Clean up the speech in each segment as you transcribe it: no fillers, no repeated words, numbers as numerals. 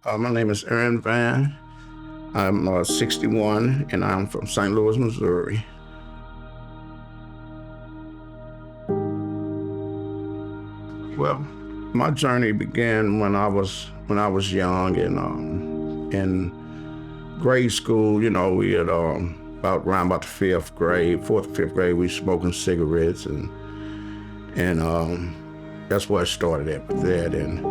My name is Aaron Van. I'm 61 and I'm from St. Louis, Missouri. Well, my journey began when I was young and in grade school. We had about the fifth grade, fourth or fifth grade, we smoking cigarettes and that's where I started at with that. And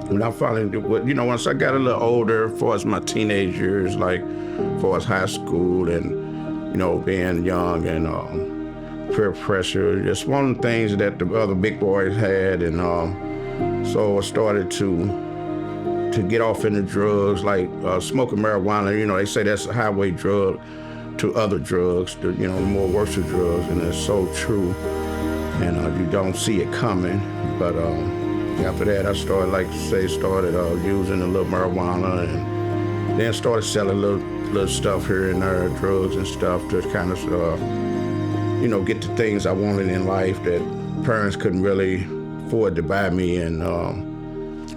when I finally, once I got a little older, as far as my teenage years, like as far as high school and, being young and peer pressure, just one of the things that the other big boys had. And so I started to get off into drugs, like smoking marijuana. They say that's a highway drug to other drugs, the more worse drugs, and it's so true. And you don't see it coming. But after that, I started, using a little marijuana, and then started selling little stuff here and there, drugs and stuff, to kind of, get the things I wanted in life that parents couldn't really afford to buy me. And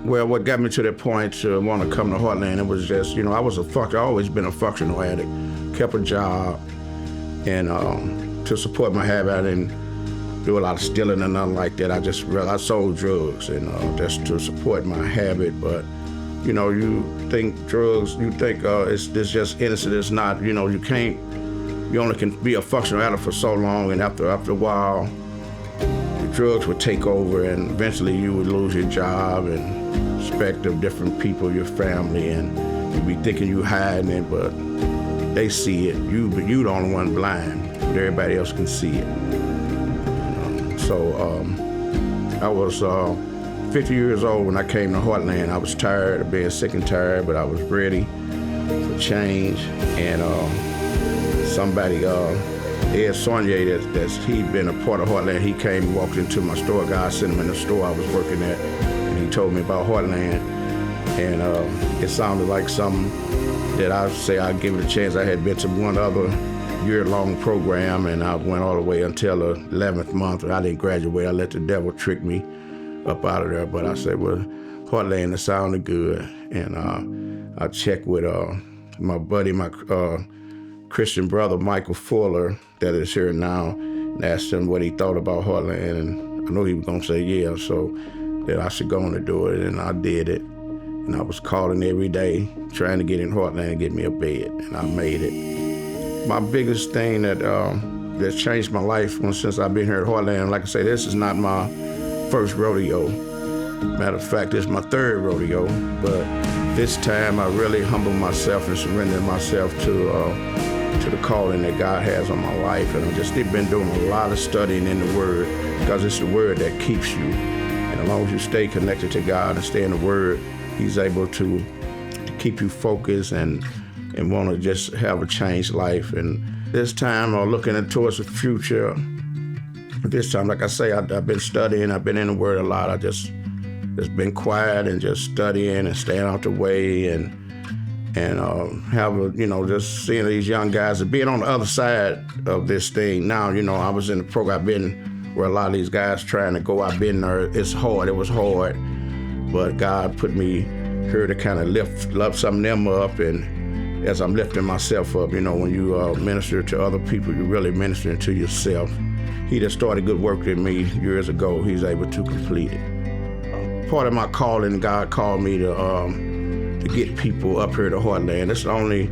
what got me to that point to want to come to Heartland, it was just, I always been a functional addict, kept a job, and to support my habit, I didn't do a lot of stealing or nothing like that. I sold drugs and just to support my habit. But you think drugs, it's just innocent. It's not. You only can be a functional addict for so long, and after a while, the drugs would take over, and eventually you would lose your job and respect of different people, your family, and you'd be thinking you hiding it, but they see it. But you the only one blind. But everybody else can see it. So I was 50 years old when I came to Heartland. I was tired of being sick and tired, but I was ready for change. And somebody, Ed Saunier, he'd been a part of Heartland. He came and walked into my store. God sent him in the store I was working at, and he told me about Heartland. And it sounded like something that I'd say I'd give it a chance. I had been to one other year-long program, and I went all the way until the 11th month. I didn't graduate. I let the devil trick me up out of there. But I said, well, Heartland, it sounded good. And I checked with my buddy, my Christian brother, Michael Fuller, that is here now, and asked him what he thought about Heartland. And I knew he was going to say yeah, so that I should go on to do it. And I did it. And I was calling every day, trying to get in Heartland and get me a bed, and I made it. My biggest thing that's changed my life since I've been here at Heartland, like I say, this is not my first rodeo. Matter of fact, this is my third rodeo, but this time I really humbled myself and surrendered myself to the calling that God has on my life. And I've just been doing a lot of studying in the Word, because it's the Word that keeps you. And as long as you stay connected to God and stay in the Word, He's able to keep you focused and want to just have a changed life. And this time, looking towards the future, this time, like I say, I've been studying, I've been in the Word a lot. I just been quiet and just studying and staying out the way and just seeing these young guys and being on the other side of this thing. Now, I was in the program, I've been where a lot of these guys trying to go. I've been there. It's hard. It was hard. But God put me here to kind of lift some of them up. And as I'm lifting myself up, when you minister to other people, you're really ministering to yourself. He that started good work in me years ago, He's able to complete it. Part of my calling, God called me to get people up here to Heartland. It's the only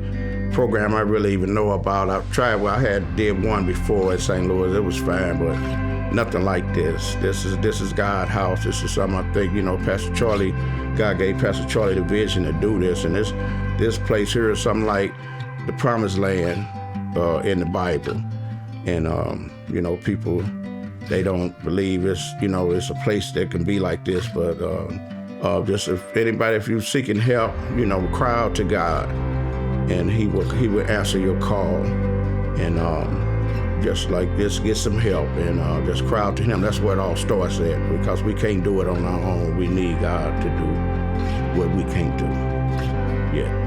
program I really even know about. I've tried, I did one before at St. Louis. It was fine, but nothing like this. This is God's house. This is something I think, Pastor Charlie, God gave Pastor Charlie the vision to do this. And this place here is something like the promised land in the Bible. And, people, they don't believe it's a place that can be like this. But just if you're seeking help, cry out to God, and He will answer your call. And just like this, get some help and just cry out to Him. That's where it all starts at, because we can't do it on our own. We need God to do what we can't do. Yeah.